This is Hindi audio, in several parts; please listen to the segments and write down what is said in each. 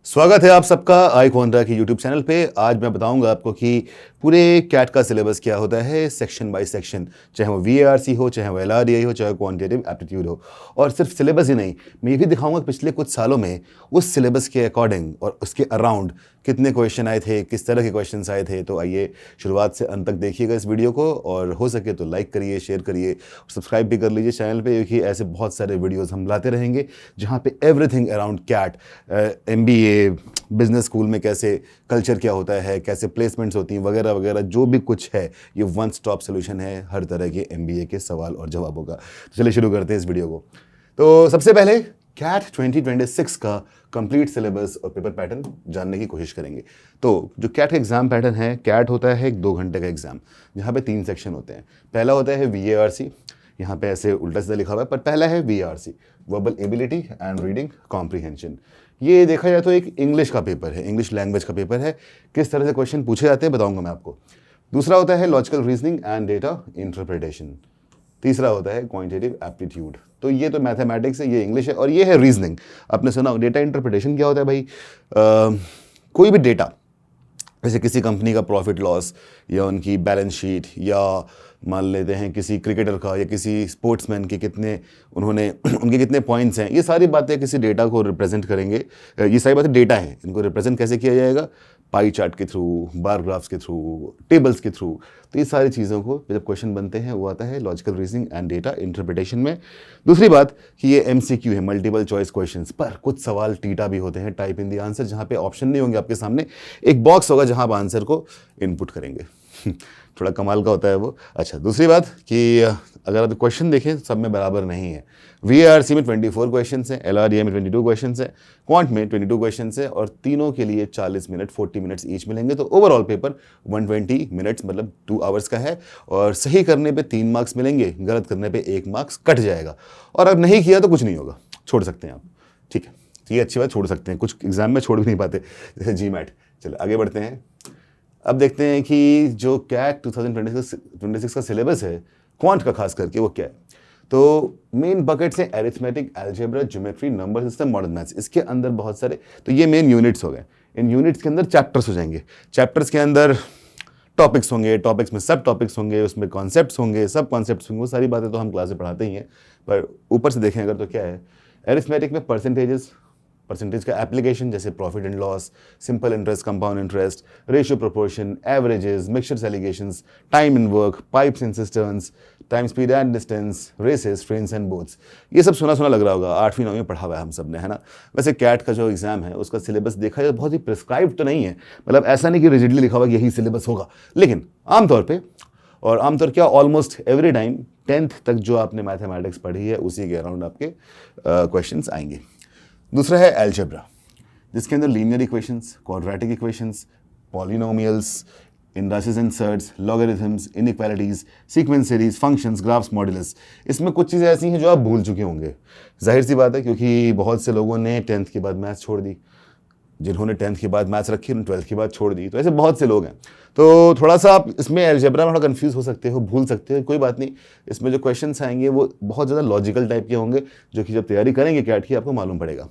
स्वागत है आप सबका आई क्वांटा की यूट्यूब चैनल पे। आज मैं बताऊंगा आपको कि पूरे कैट का सिलेबस क्या होता है सेक्शन बाय सेक्शन, चाहे वो वीएआरसी हो, चाहे वो एलआरडीआई हो, चाहे क्वांटिटेटिव एप्टीट्यूड हो। और सिर्फ सिलेबस ही नहीं, मैं ये भी दिखाऊंगा कि पिछले कुछ सालों में उस सिलेबस के अकॉर्डिंग और उसके अराउंड कितने क्वेश्चन आए थे, किस तरह के क्वेश्चन आए थे। तो आइए शुरुआत से अंत तक देखिएगा इस वीडियो को, और हो सके तो लाइक करिए, शेयर करिए, सब्सक्राइब भी कर लीजिए चैनल पे, क्योंकि ऐसे बहुत सारे वीडियोस हम लाते रहेंगे जहाँ पे everything around CAT, MBA, business school में कैसे कल्चर क्या होता है, कैसे प्लेसमेंट्स होती हैं, वगैरह वगैरह जो भी कुछ है, ये वन स्टॉप सोल्यूशन है हर तरह के एमबीए के सवाल और जवाबों का। तो चलिए शुरू करते हैं इस वीडियो को। तो सबसे पहले कैट 2026 का कंप्लीट सिलेबस और पेपर पैटर्न जानने की कोशिश करेंगे। तो जो कैट का एग्जाम पैटर्न है, कैट होता है एक 2 घंटे का एग्जाम जहाँ पे 3 सेक्शन होते हैं। पहला होता है वीएआरसी, यहाँ पे ऐसे उल्टा सीधा लिखा हुआ है पर पहला है VRC, verbal ability and reading comprehension. ये देखा जाए तो एक इंग्लिश का पेपर है, इंग्लिश लैंग्वेज का पेपर है। किस तरह से क्वेश्चन पूछे जाते हैं बताऊंगा मैं आपको। दूसरा होता है logical reasoning and data interpretation. तीसरा होता है क्वांटिटेटिव एप्टीट्यूड। तो ये तो मैथमेटिक्स है, ये इंग्लिश है, और ये है रीजनिंग। आपने सुना डेटा इंटरप्रिटेशन क्या होता है भाई? कोई भी डेटा, जैसे किसी कंपनी का प्रॉफिट लॉस, या उनकी बैलेंस शीट, या मान लेते हैं किसी क्रिकेटर का या किसी स्पोर्ट्समैन के कितने उन्होंने उनके कितने पॉइंट्स हैं, ये सारी बातें किसी डेटा को रिप्रेजेंट करेंगे। ये सारी बातें डेटा हैं, इनको रिप्रेजेंट कैसे किया जाएगा? पाई चार्ट के थ्रू, बार ग्राफ्स के थ्रू, टेबल्स के थ्रू। तो ये सारी चीज़ों को जब क्वेश्चन बनते हैं वो आता है logical reasoning and data interpretation में। दूसरी बात कि ये एमसीक्यू है, मल्टीपल चॉइस क्वेश्चंस, पर कुछ सवाल टीटा भी होते हैं, टाइप इन द आंसर, जहाँ पे ऑप्शन नहीं होंगे आपके सामने, एक बॉक्स होगा जहाँ आप आंसर को इनपुट करेंगे। थोड़ा कमाल का होता है वो। अच्छा, दूसरी बात कि अगर आप क्वेश्चन देखें सब में बराबर नहीं है। वीआरसी में 24 क्वेश्चन हैं, एलआरडीआई में 22 क्वेश्चन हैं, क्वांट में 22 क्वेश्चन हैं, और तीनों के लिए 40 मिनट 40 मिनट्स ईच मिलेंगे। तो ओवरऑल पेपर 120 मिनट्स मतलब 2 आवर्स का है, और सही करने पे 3 मार्क्स मिलेंगे, गलत करने पे 1 मार्क्स कट जाएगा। और अब नहीं किया तो कुछ नहीं होगा, छोड़ सकते हैं आप, ठीक है। तो ये अच्छी बात, छोड़ सकते हैं, कुछ एग्जाम में छोड़ भी नहीं पाते, जैसे जीमैट। चलो आगे बढ़ते हैं। अब देखते हैं कि जो कैट 2026 का सिलेबस है क्वांट का खास करके, वो क्या है। तो मेन बकेट्स हैं arithmetic, algebra, geometry, number system, modern maths. इसके अंदर बहुत सारे, तो ये मेन यूनिट्स हो गए। इन यूनिट्स के अंदर चैप्टर्स हो जाएंगे, चैप्टर्स के अंदर टॉपिक्स होंगे, टॉपिक्स में सब टॉपिक्स होंगे, उसमें कॉन्सेप्ट्स होंगे, सब कॉन्सेप्ट्स होंगे। वो सारी बातें तो हम क्लास में पढ़ाते ही हैं, पर ऊपर से देखें अगर तो क्या है। एरिथमेटिक में परसेंटेज का एप्लीकेशन, जैसे profit and loss, simple interest, compound interest, ratio proportion, averages, mixtures alligations, time in work, pipes and cisterns, time speed and distance, races, trains and boats. ये सब सुना सुना लग रहा होगा, 8वीं 9वीं में पढ़ा हुआ है हम सब ने, है ना। वैसे कैट का जो एग्जाम है उसका सिलेबस देखा जाए बहुत ही प्रिस्क्राइब्ड तो नहीं है, मतलब ऐसा नहीं कि रिजिडली लिखा हुआ कि यही सिलेबस होगा, लेकिन आमतौर पर, और आमतौर क्या, ऑलमोस्ट एवरी टाइम 10th तक जो आपने मैथमेटिक्स पढ़ी है उसी के अराउंड आपके क्वेश्चंस आएंगे। दूसरा है अलजेब्रा, जिसके अंदर linear equations, quadratic equations, polynomials, indices and surds, logarithms, inequalities, sequence series, functions, graphs, modulus. इसमें कुछ चीज़ें ऐसी हैं जो आप भूल चुके होंगे, जाहिर सी बात है, क्योंकि बहुत से लोगों ने 10th के बाद मैथ्स छोड़ दी, जिन्होंने 10th के बाद मैथ्स रखी उन्होंने 12th के बाद छोड़ दी। तो ऐसे बहुत से लोग हैं, तो थोड़ा सा आप इसमें अलजेब्रा में थोड़ा कंफ्यूज हो सकते हो, भूल सकते हो, कोई बात नहीं। इसमें जो क्वेश्चंस आएंगे वो बहुत ज़्यादा लॉजिकल टाइप के होंगे, जो कि जब तैयारी करेंगे कैट की आपको मालूम पड़ेगा।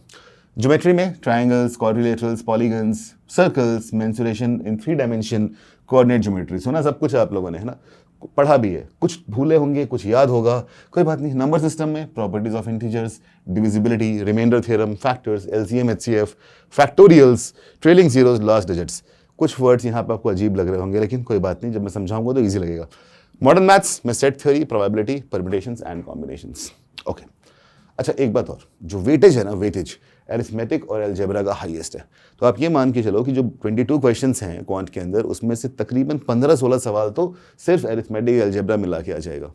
ज्योमेट्री में triangles, quadrilaterals, polygons, circles, mensuration in 3 dimension, coordinate geometry. सुना सब कुछ आप लोगों ने, है ना, पढ़ा भी है, कुछ भूले होंगे, कुछ याद होगा, कोई बात नहीं। नंबर सिस्टम में properties of integers, divisibility, remainder theorem, factors, LCM, HCF, factorials, trailing zeros, last digits. कुछ वर्ड्स यहाँ पर आपको अजीब लग रहे होंगे, लेकिन कोई बात नहीं, जब मैं समझाऊंगा तो ईजी लगेगा। मॉडर्न मैथ्स में set theory, probability, permutations and combinations. Okay, अच्छा एक बात और, जो वेटेज है ना, वेटेज एरिथमेटिक और अलजेब्रा का हाईएस्ट है। तो आप ये मान के चलो कि जो 22 क्वेश्चंस हैं क्वांट के अंदर, उसमें से तकरीबन 15-16 सवाल तो सिर्फ एरिथमेटिक अलजेब्रा मिला के आ जाएगा।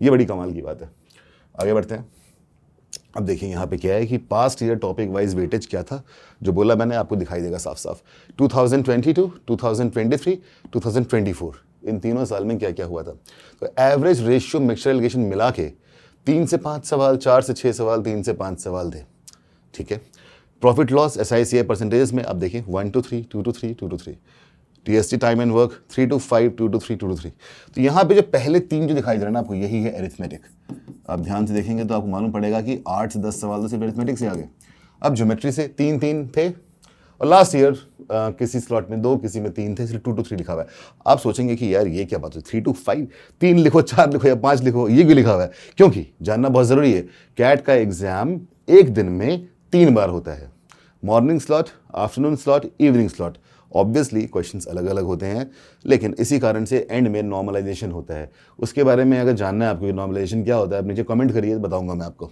ये बड़ी कमाल की बात है। आगे बढ़ते हैं। अब देखिए यहाँ पे क्या है कि past year topic wise weightage क्या था, जो बोला मैंने आपको दिखाई देगा साफ साफ। 2022, 2023, 2024, इन तीनों साल में क्या क्या हुआ था। तो एवरेज रेशियो मिक्सचर एलिगेशन मिला के 3 से 5 सवाल, 4 से 6 सवाल, 3 से 5 सवाल थे, ठीक है। प्रॉफिट लॉस SICI परसेंटेज में आप देखिए 1 to 3, 2 to 3, 2 to 3, TST time and work 3 to 5, 2 to 3, 2 to 3। तो यहाँ पे जो पहले 3 जो दिखाई दे रहा है ना आपको, यही है एरिथमेटिक। आप ध्यान से देखेंगे तो आपको मालूम पड़ेगा कि 8 से 10 सवाल तो सिर्फ एरिथमेटिक से आ गए। अब ज्योमेट्री से 3 थे, और लास्ट ईयर किसी स्लॉट में 2 किसी में 3 थे, इसलिए 2 to 3 लिखा हुआ है। आप सोचेंगे कि यार ये क्या बात है, 3 to 5, 3 लिखो, 4 लिखो या 5 लिखो, ये क्यों लिखा हुआ है? क्योंकि जानना बहुत ज़रूरी है, कैट का एग्जाम एक दिन में 3 बार होता है, morning slot, afternoon slot, evening slot. Obviously questions अलग अलग होते हैं, लेकिन इसी कारण से एंड में नॉर्मलाइजेशन होता है। उसके बारे में अगर जानना है आपको नॉर्मलाइजेशन क्या होता है, आप नीचे कमेंट करिए, बताऊंगा मैं आपको।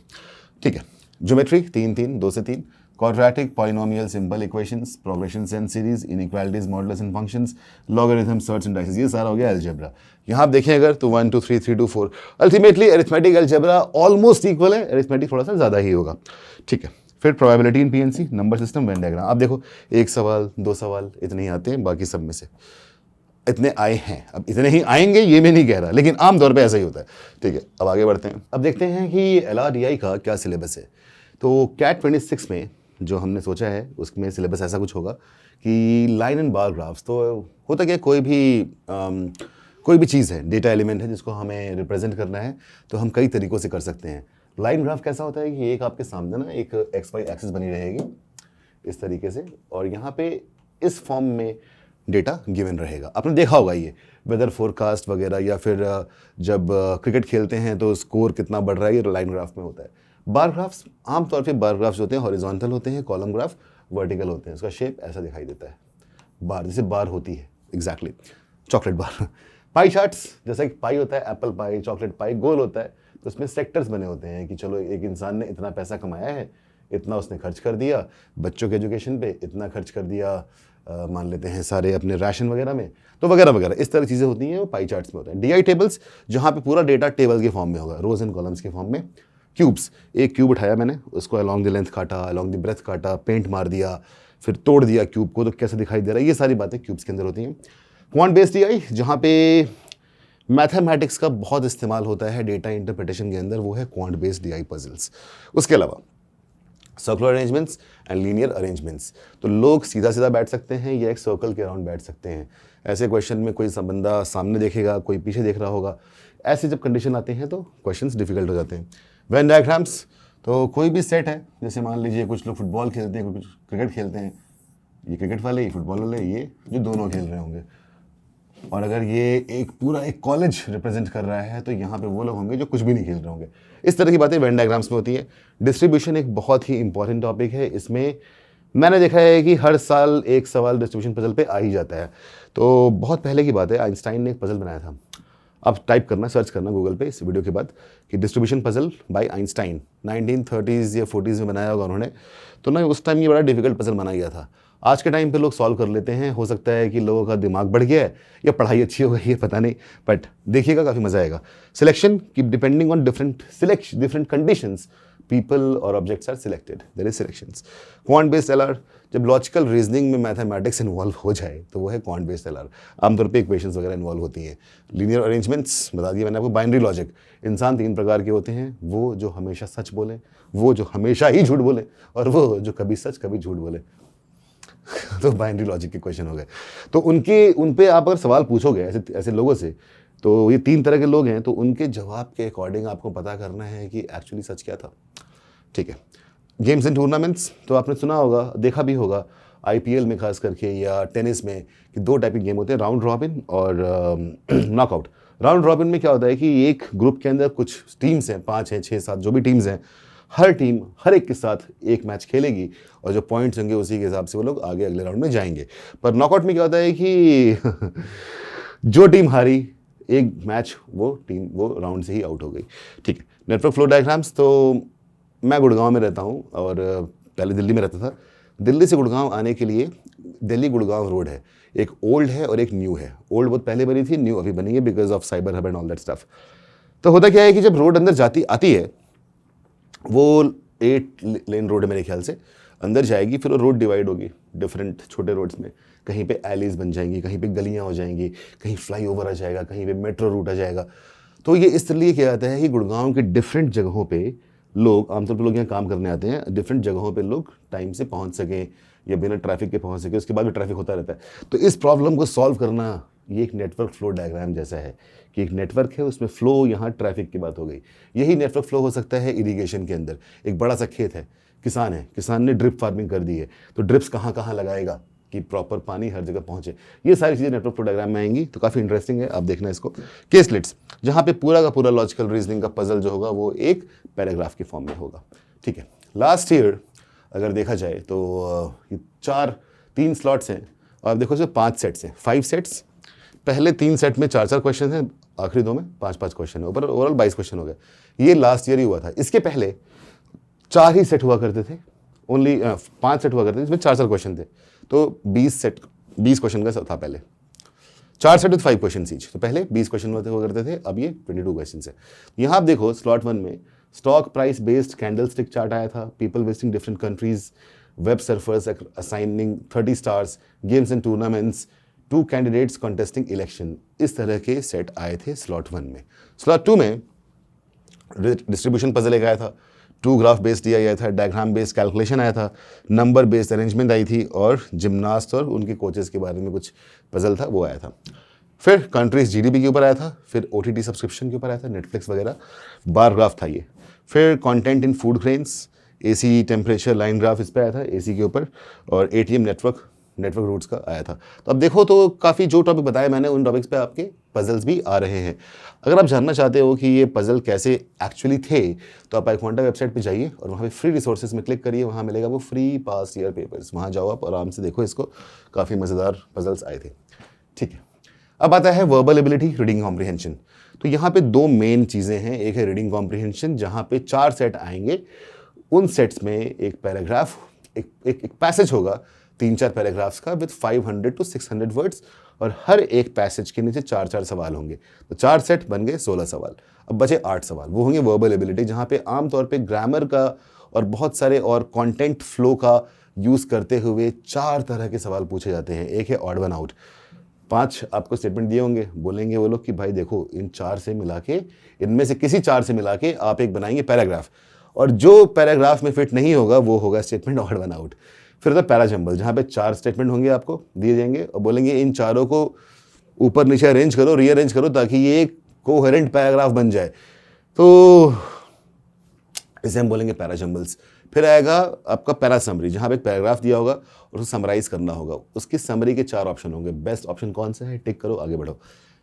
ठीक है, ज्योमेट्री 3 2 से 3, quadratic, polynomial, simple equations, progressions and series, inequalities, modulus and functions, logarithm, search and dices, ये सारा हो गया अलजेब्रा। यहाँ आप देखें अगर तो 1 2 3 3 2 4, ultimately arithmetic algebra almost equal है, अरिथमेटिक थोड़ा सा ज़्यादा ही होगा। ठीक है, फिर probability in PNC, number system, Venn diagram. आप देखो 1 सवाल 2 सवाल इतने ही आते हैं, बाकी सब में से इतने आए हैं। अब इतने ही आएंगे ये मैं नहीं कह रहा, लेकिन आमतौर पे ऐसा ही होता है। ठीक है, अब आगे बढ़ते हैं। अब देखते हैं कि LRDI का क्या सिलेबस है। तो कैट 26 में जो हमने सोचा है उसमें सिलेबस ऐसा कुछ होगा कि लाइन एंड बार ग्राफ्स, तो होता क्या, कोई भी चीज़ है, डेटा एलिमेंट है जिसको हमें रिप्रेजेंट करना है, तो हम कई तरीक़ों से कर सकते हैं। लाइन ग्राफ कैसा होता है कि एक आपके सामने ना एक XY एक्सिस बनी रहेगी इस तरीके से, और यहाँ पे इस फॉर्म में डेटा गिवन रहेगा। आपने देखा होगा ये वेदर फोरकास्ट वगैरह, या फिर जब क्रिकेट खेलते हैं तो स्कोर कितना बढ़ रहा है, ये लाइन ग्राफ में होता है। बार ग्राफ्स, आमतौर पे बार ग्राफ्स होते हैं हॉरिजॉन्टल होते हैं, कॉलम ग्राफ वर्टिकल होते हैं। उसका शेप ऐसा दिखाई देता है, बार जैसे बार होती है, exactly chocolate bar. Pie charts, जैसा कि पाई होता है, एप्पल पाई, चॉकलेट पाई, गोल होता है, तो उसमें सेक्टर्स बने होते हैं कि चलो एक इंसान ने इतना पैसा कमाया है, इतना उसने खर्च कर दिया बच्चों के एजुकेशन पे, इतना खर्च कर दिया मान लेते हैं सारे अपने राशन वगैरह में, तो वगैरह वगैरह इस तरह चीज़ें होती हैं, वो पाई चार्ट्स में होते हैं। DI टेबल्स, जहाँ पे पूरा डेटा टेबल के फॉर्म में होगा, रोज एंड कॉलम्स के फॉर्म में। क्यूब्स, एक क्यूब उठाया मैंने, उसको अलॉन्ग द लेंथ काटा, अलॉन्ग द ब्रेथ काटा, पेंट मार दिया, फिर तोड़ दिया क्यूब को, तो कैसे दिखाई दे रहा है, ये सारी बातें क्यूब्स के अंदर होती हैं। क्वांट बेस्ड DI, जहाँ पे मैथमेटिक्स का बहुत इस्तेमाल होता है डेटा इंटरप्रिटेशन के अंदर, वो है क्वांट बेस्ड DI पजल्स। उसके अलावा circular arrangements and linear arrangements, तो लोग सीधा सीधा बैठ सकते हैं या एक सर्कल के अराउंड बैठ सकते हैं। ऐसे क्वेश्चन में कोई बंदा सामने देखेगा, कोई पीछे देख रहा होगा, ऐसे जब कंडीशन आते हैं तो क्वेश्चंस डिफिकल्ट हो जाते हैं। वेन डायग्राम्स, तो कोई भी सेट है, जैसे मान लीजिए कुछ लोग फुटबॉल खेलते हैं, कुछ क्रिकेट खेलते हैं, ये क्रिकेट वाले, ये फुटबॉल वाले, ये जो दोनों खेल रहे होंगे, और अगर ये एक पूरा एक कॉलेज रिप्रेजेंट कर रहा है तो यहाँ पे वो लोग होंगे जो कुछ भी नहीं खेल रहे होंगे। इस तरह की बातें वेन डायग्राम्स में होती है। डिस्ट्रीब्यूशन एक बहुत ही इंपॉर्टेंट टॉपिक है, इसमें मैंने देखा है कि हर साल एक सवाल डिस्ट्रीब्यूशन पजल पे आ ही जाता है। तो बहुत पहले की बात है, आइंस्टाइन ने एक पजल बनाया था, आप टाइप करना, सर्च करना गूगल पे इस वीडियो के बाद कि distribution puzzle bye Einstein, 1930s या 40s में बनाया होगा उन्होंने। तो ना उस टाइम ये बड़ा डिफिकल्ट पजल बनाया गया था। आज के टाइम पे लोग सॉल्व कर लेते हैं, हो सकता है कि लोगों का दिमाग बढ़ गया है या पढ़ाई अच्छी हो गई है, पता नहीं, बट देखिएगा काफ़ी मज़ा आएगा। सिलेक्शन की depending on different conditions, people और objects are selected, there is selections. Quant based LR, जब लॉजिकल रीजनिंग में मैथमेटिक्स इन्वॉल्व हो जाए तो वो है क्वांट बेस्ड LR। आमतौर पे इक्वेशंस वगैरह इन्वॉल्व होती हैं। लीनियर अरेंजमेंट्स बता दिया मैंने आपको। बाइनरी लॉजिक, इंसान 3 प्रकार के होते हैं, वो जो हमेशा सच बोले, वो जो हमेशा ही झूठ बोले, और वो जो कभी सच कभी झूठ बोले। तो बाइनरी लॉजिक के क्वेश्चन हो गए। तो उन पे आप अगर सवाल पूछोगे ऐसे लोगों से, तो ये 3 तरह के लोग हैं, तो उनके जवाब के अकॉर्डिंग आपको पता करना है कि एक्चुअली सच क्या था। ठीक है, गेम्स एंड टूर्नामेंट्स, तो आपने सुना होगा, देखा भी होगा IPL में खास करके, या टेनिस में, कि 2 टाइप के गेम होते हैं, राउंड रॉबिन और नॉकआउट। राउंड रॉबिन में क्या होता है कि एक ग्रुप के अंदर कुछ टीम्स हैं, 5 हैं, 6 7 जो भी टीम्स हैं, हर टीम हर एक के साथ एक मैच खेलेगी, और जो पॉइंट्स होंगे उसी के हिसाब से वो लोग आगे अगले राउंड में जाएंगे। पर नॉकआउट में क्या होता है कि जो टीम हारी एक मैच, वो राउंड से ही आउट हो गई। ठीक है, नेटवर्क फ्लो डायग्राम्स, तो मैं गुड़गांव में रहता हूँ और पहले दिल्ली में रहता था। दिल्ली से गुड़गांव आने के लिए दिल्ली गुड़गांव रोड है, एक ओल्ड है और एक न्यू है। ओल्ड बहुत पहले बनी थी, न्यू अभी बनी है because of cyber hub and all that stuff. तो होता क्या है कि जब रोड अंदर आती है, वो 8 लेन रोड है मेरे ख्याल से, अंदर जाएगी, फिर वो रोड डिवाइड होगी डिफरेंट छोटे रोड्स में। कहीं पे एलीज बन जाएंगी, कहीं पे गलियां हो जाएंगी, कहीं फ्लाईओवर आ जाएगा, कहीं पे मेट्रो रूट आ जाएगा। तो ये इस लिए किया जाता है कि गुड़गांव के डिफरेंट जगहों पे लोग, आमतौर पर लोग यहाँ काम करने आते हैं, डिफरेंट जगहों पे लोग टाइम से पहुँच सकें या बिना ट्रैफिक के पहुँच सकें। उसके बाद भी ट्रैफिक होता रहता है। तो इस प्रॉब्लम को सॉल्व करना, ये एक नेटवर्क फ्लो डायग्राम जैसा है कि एक नेटवर्क है, उसमें फ्लो, यहाँ ट्रैफिक की बात हो गई। यही नेटवर्क फ्लो हो सकता है इरिगेशन के अंदर। एक बड़ा सा खेत है, किसान है, किसान ने ड्रिप फार्मिंग कर दी है, तो ड्रिप्स कहाँ कहाँ लगाएगा कि प्रॉपर पानी हर जगह पहुंचे। ये सारी चीज़ें नेटवर्क फ्लो डायग्राम में आएंगी, तो काफ़ी इंटरेस्टिंग है, आप देखना इसको। केसलेट्स, जहाँ पे पूरा का पूरा लॉजिकल रीजनिंग का पजल जो होगा वो एक पैराग्राफ के फॉर्म में होगा, ठीक है। लास्ट ईयर अगर देखा जाए तो ये 3 स्लॉट्स हैं, और आप देखो इसमें 5 सेट्स हैं, 5 सेट्स। पहले 3 सेट में 4 क्वेश्चन हैं, आखिरी 2 में 5 क्वेश्चन है, ऊपर ओवरऑल 22 क्वेश्चन हो गए। ये लास्ट ईयर ही हुआ था। इसके पहले 4 ही सेट हुआ करते थे, ओनली 5 सेट हुआ करते थे, इसमें 4 क्वेश्चन थे, तो 20 क्वेश्चन का था पहले। 4 सेट विद 5 क्वेश्चन ईच, तो पहले 20 क्वेश्चन हुआ करते थे, अब ये 22 क्वेश्चन है। यहाँ आप देखो स्लॉट 1 में stock price based candle stick chart आया था, people visiting different countries, web surfers assigning 30 stars, games and tournaments, 2 candidates contesting election. इस तरह के सेट आए थे स्लॉट 1 में। स्लॉट 2 में डिस्ट्रीब्यूशन पजल एक आया था, 2 ग्राफ बेस्ड दिया गया था, डायग्राम बेस्ड कैलकुलेशन आया था, नंबर बेस्ड अरेंजमेंट आई थी, और जिम्नास्ट और उनके कोचेस के बारे में कुछ पजल था, वो आया था। फिर कंट्रीज जीडीपी के ऊपर आया था, फिर ओटीटी सब्सक्रिप्शन के ऊपर आया था, नेटफ्लिक्स वगैरह, बार ग्राफ था ये। फिर content in food grains, AC temperature line graph इस पे आया था एसी के ऊपर, और एटीएम नेटवर्क रूट्स का आया था। तो अब देखो तो काफ़ी जो टॉपिक बताए मैंने उन टॉपिक्स पे आपके पजल्स भी आ रहे हैं। अगर आप जानना चाहते हो कि ये पजल कैसे एक्चुअली थे, तो आप iQuanta वेबसाइट पे जाइए और वहाँ पे फ्री रिसोर्सेज में क्लिक करिए, वहाँ मिलेगा वो फ्री पास्ट ईयर पेपर्स, वहाँ जाओ आप आराम से देखो इसको, काफ़ी मज़ेदार पजल्स आए थे, ठीक है। अब आता है वर्बल एबिलिटी, रीडिंग कॉम्प्रिहेंशन। तो यहाँ पे 2 मेन चीज़ें हैं, एक है रीडिंग कॉम्प्रिहेंशन जहाँ पे 4 सेट आएंगे, उन सेट्स में एक पैराग्राफ, एक पैसेज होगा 3-4 पैराग्राफ्स का विद 500 to 600 वर्ड्स, और हर एक पैसेज के नीचे 4 सवाल होंगे। तो 4 सेट बन गए 16 सवाल। अब बचे 8 सवाल, वो होंगे वर्बल एबिलिटी, जहाँ पे आमतौर पे ग्रामर का और बहुत सारे और कंटेंट फ्लो का यूज़ करते हुए 4 तरह के सवाल पूछे जाते हैं। एक है ऑड वन आउट, 5 आपको स्टेटमेंट दिए होंगे, बोलेंगे वो लोग कि भाई देखो इन 4 से मिला के, इनमें से किसी 4 से मिला के आप एक बनाएंगे पैराग्राफ, और जो पैराग्राफ में फिट नहीं होगा वो होगा स्टेटमेंट ऑड वन आउट। फिर होता है पैराजम्बल, जहाँ पे 4 स्टेटमेंट होंगे आपको दिए जाएंगे और बोलेंगे इन चारों को ऊपर नीचे अरेंज करो, रीअरेंज करो, ताकि ये एक कोहेरेंट पैराग्राफ बन जाए, तो इसे हम बोलेंगे पैराजम्बल्स। फिर आएगा आपका पैरा समरी, जहाँ पे एक पैराग्राफ दिया होगा और उसको समराइज करना होगा, उसकी समरी के 4 ऑप्शन होंगे, बेस्ट ऑप्शन कौन सा है टिक करो, आगे बढ़ो।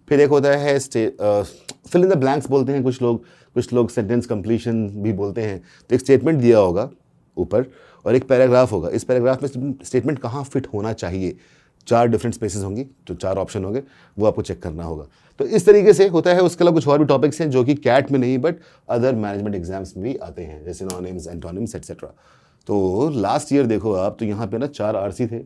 फिर एक होता है फिल इन द ब्लैंक्स बोलते हैं कुछ लोग सेंटेंस कंप्लीशन भी बोलते हैं। तो एक स्टेटमेंट दिया होगा ऊपर और एक पैराग्राफ होगा, इस पैराग्राफ में स्टेटमेंट कहाँ फिट होना चाहिए, 4 डिफरेंट स्पेसेस होंगी, तो 4 ऑप्शन होंगे, वो आपको चेक करना होगा। तो इस तरीके से होता है। उसके अलावा कुछ और भी टॉपिक्स हैं जो कि कैट में नहीं बट अदर मैनेजमेंट एग्जाम्स में भी आते हैं, जैसे सिनोनिम्स, एंटोनिम्स एटसेट्रा। तो लास्ट ईयर देखो आप, तो यहाँ पे ना 4 आरसी थे,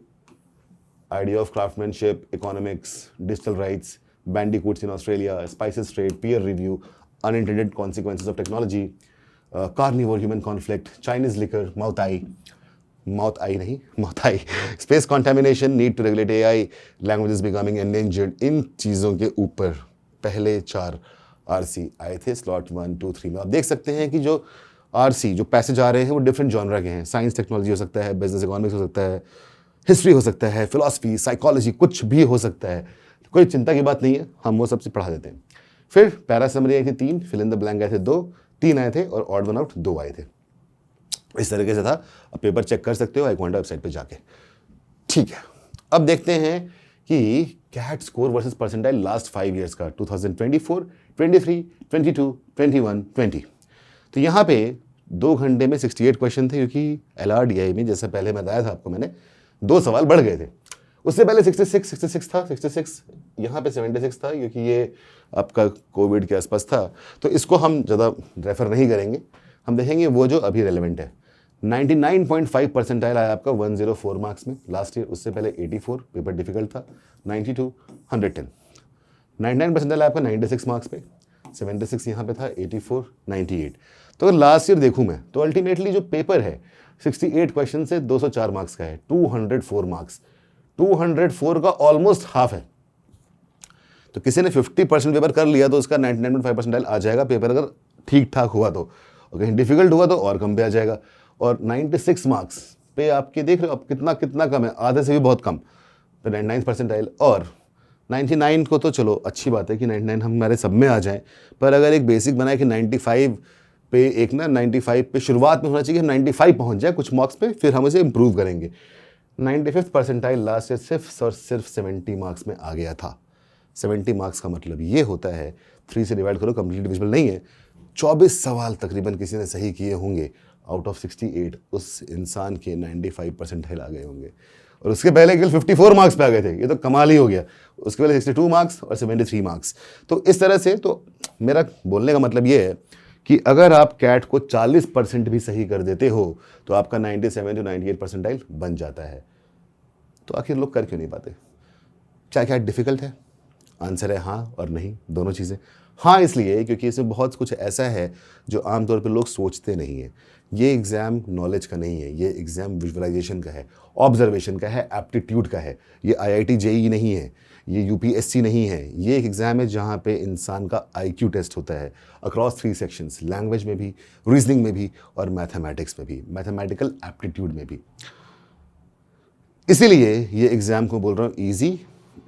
idea of craftsmanship, economics, digital rights, bandicoots in Australia, spices trade, peer review, unintended consequences of technology, carnivore human conflict, Chinese liquor, Maotai, space contamination, need to regulate AI, languages becoming endangered. इन चीज़ों के ऊपर पहले 4 आरसी आए थे स्लॉट 1, 2, 3 में। आप देख सकते हैं कि जो आरसी जो पैसेज आ रहे हैं वो डिफरेंट जॉनरा के हैं, साइंस टेक्नोलॉजी हो सकता है, बिजनेस इकोनॉमिक्स हो सकता है, हिस्ट्री हो सकता है, फिलॉसफी, साइकोलॉजी, कुछ भी हो सकता है, कोई चिंता की बात नहीं है, हम वो सबसे पढ़ा देते हैं। फिर पैरा समरी आई थी 3, फिल इन द ब्लैंक आए थे 2, 3 आए थे, और ऑड वन आउट 2 आए थे। इस तरीके से था। अब पेपर चेक कर सकते हो iQuanta वेबसाइट पे जाके, ठीक है। अब देखते हैं कि CAT score versus percentile last 5 years का, 2024, 23, 22, 21, 20। तो यहाँ पे 2 घंटे में 68 क्वेश्चन थे, क्योंकि LRDI में जैसे पहले बताया था आपको मैंने, 2 सवाल बढ़ गए थे। उससे पहले 66 था, 66 यहाँ पे 76 था, क्योंकि ये आपका कोविड के आसपास था। तो इसको हम ज़्यादा रेफर नहीं करेंगे, हम देखेंगे वो जो अभी रेलेवेंट है। 99.5 परसेंटाइल आया आपका 104 मार्क्स में लास्ट ईयर, उससे पहले 84, पेपर डिफिकल्ट था, 92, 110। 99 परसेंटाइल आया आपका 96 मार्क्स पे, 76 यहाँ पे था, 84, 98। तो अगर लास्ट ईयर देखूँ मैं, तो अल्टीमेटली जो पेपर है 68 क्वेश्चन से 204 मार्क्स का है, 204 मार्क्स, 204 का ऑलमोस्ट हाफ है। तो किसी ने 50% पेपर कर लिया तो उसका 99.5 परसेंटाइल आ जाएगा पेपर, अगर ठीक ठाक हुआ तो, और कहीं डिफिकल्ट हुआ तो और कम पे आ जाएगा। और 96 मार्क्स पे आपके देख रहे हो आप कितना कम है, आधे से भी बहुत कम, तो 99 परसेंटाइल। और 99 को तो चलो अच्छी बात है कि 99 हमारे सब में आ जाए, पर अगर एक बेसिक बनाए कि 95 पे एक ना 95 पे शुरुआत में होना चाहिए, 95 पहुंच जाए कुछ मार्क्स पे, फिर हम उसे इम्प्रूव करेंगे। 95th परसेंटाइल लास्ट ईयर सिर्फ और सिर्फ 70 मार्क्स में आ गया था। 70 मार्क्स का मतलब ये होता है, 3 से डिवाइड करो, कंप्लीट डिविजिबल नहीं है, 24 सवाल तकरीबन किसी ने सही किए होंगे, आउट ऑफ 68 उस इंसान के 95 परसेंटाइल आ गए होंगे। और उसके पहले केवल 54 मार्क्स पे आ गए थे, ये तो कमाल ही हो गया। उसके पहले 62 मार्क्स और 73 मार्क्स। तो इस तरह से, तो मेरा बोलने का मतलब ये है कि अगर आप कैट को 40% भी सही कर देते हो तो आपका 97 to 98 परसेंटाइल बन जाता है। तो आखिर लोग कर क्यों नहीं पाते? क्या कैट डिफ़िकल्ट है? आंसर है हाँ और नहीं, दोनों चीज़ें। हाँ इसलिए क्योंकि इसमें बहुत कुछ ऐसा है जो आमतौर पर लोग सोचते नहीं हैं। ये एग्ज़ाम नॉलेज का नहीं है, ये एग्ज़ाम विजुअलाइजेशन का है, ऑब्जर्वेशन का है, एप्टीट्यूड का है। ये IIT JEE नहीं है, ये UPSC नहीं है। ये एक एग्ज़ाम है जहाँ पे इंसान का IQ टेस्ट होता है अक्रॉस 3 सेक्शंस, लैंग्वेज में भी, रीजनिंग में भी और मैथमेटिक्स में भी, मैथमेटिकल एप्टीट्यूड में भी। इसीलिए ये एग्ज़ाम को बोल रहा हूँ ईजी,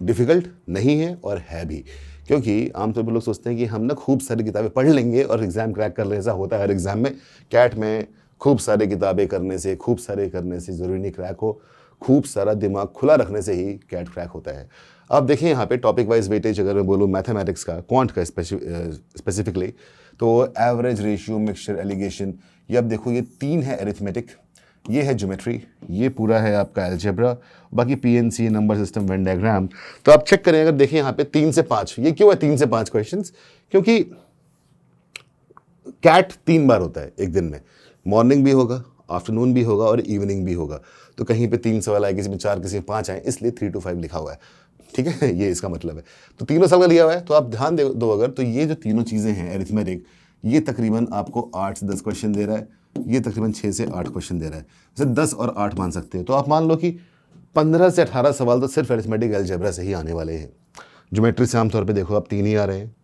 डिफ़िकल्ट नहीं है और है भी। क्योंकि आमतौर पर लोग सोचते हैं कि हम ना खूब सारी किताबें पढ़ लेंगे और एग्ज़ाम क्रैक कर लें, ऐसा होता है हर एग्ज़ाम में। कैट में खूब सारी किताबें करने से, खूब सारे करने से ज़रूरी नहीं क्रैक हो, खूब सारा दिमाग खुला रखने से ही कैट क्रैक होता है। अब देखिए यहाँ पे टॉपिक वाइज वेटेज अगर मैं बोलूँ मैथमेटिक्स का, क्वांट का स्पेसिफिकली, तो एवरेज, रेशियो, मिक्सचर, एलिगेशन, ये अब देखो ये 3 है एरिथमेटिक, ये है ज्योमेट्री, ये पूरा है आपका अलजेब्रा, बाकी PNC, number system, Venn diagram. तो आप चेक करें, अगर देखें यहाँ पे 3 से 5, ये क्यों है 3 से 5 क्वेश्चंस? क्योंकि कैट 3 बार होता है एक दिन में, मॉर्निंग भी होगा, आफ्टरनून भी होगा और इवनिंग भी होगा। तो कहीं पे 3 सवाल आए, किसी में 4, किसी में 5 आए, इसलिए 3 to 5 लिखा हुआ है। ठीक है, ये इसका मतलब है। तो तीनों सवाल लिया हुआ है, तो आप ध्यान दो अगर, तो ये जो तीनों चीज़ें हैं एरिथमेटिक, ये तकरीबन आपको 8 से 10 क्वेश्चन दे रहा है, ये तकरीबन 6 से 8 क्वेश्चन दे रहा है। वैसे 10 और 8 मान सकते हो, तो आप मान लो कि 15 से 18 सवाल तो सिर्फ एरिथमेटिक अलजेब्रा से ही आने वाले हैं। ज्योमेट्री से आमतौर पे देखो आप 3 ही आ रहे हैं,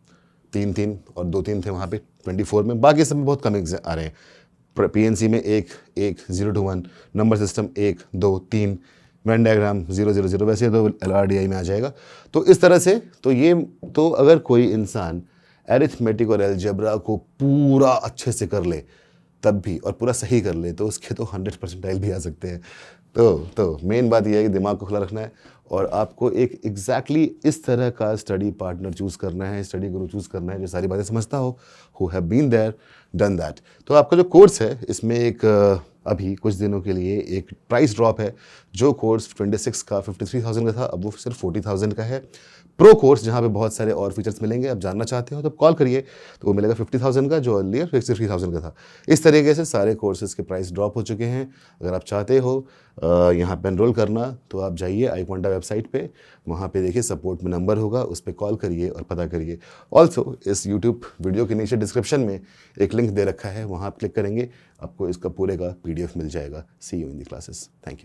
3 और 2-3 थे वहाँ पे 24 में, बाकी सब में बहुत कम आ रहे हैं। PNC में 1, 0 to 1, number system 1, 2, 3, Venn diagram 0, 0, 0, वैसे तो LRDI में आ जाएगा। तो इस तरह से, तो ये, तो अगर कोई इंसान एरिथमेटिक और अलजेब्रा को पूरा अच्छे से कर ले तब भी, और पूरा सही कर ले, तो उसके तो 100 परसेंटाइल भी आ सकते हैं। तो मेन बात यह है कि दिमाग को खुला रखना है और आपको एक एग्जैक्टली इस तरह का स्टडी पार्टनर चूज़ करना है, स्टडी गुरु चूज़ करना है जो सारी बातें समझता हो, who have been there, done that. तो आपका जो कोर्स है, इसमें एक अभी कुछ दिनों के लिए एक प्राइस ड्रॉप है। जो कोर्स 26 का 53,000 का था, अब वो सिर्फ 40,000 का है। प्रो कोर्स जहाँ पे बहुत सारे और फीचर्स मिलेंगे, आप जानना चाहते हो तो कॉल करिए, तो वो मिलेगा 50,000 का, जो अर्लियर 63,000 का था। इस तरीके से सारे कोर्सेज़ के प्राइस ड्रॉप हो चुके हैं। अगर आप चाहते हो यहाँ पे एनरोल करना, तो आप जाइए iQuanta वेबसाइट पे, वहाँ पे देखिए सपोर्ट में नंबर होगा, उस पर कॉल करिए और पता करिए। ऑल्सो इस यूट्यूब वीडियो के नीचे डिस्क्रिप्शन में एक लिंक दे रखा है, वहाँ आप क्लिक करेंगे, आपको इसका पूरे का PDF मिल जाएगा। See you in the classes. Thank you.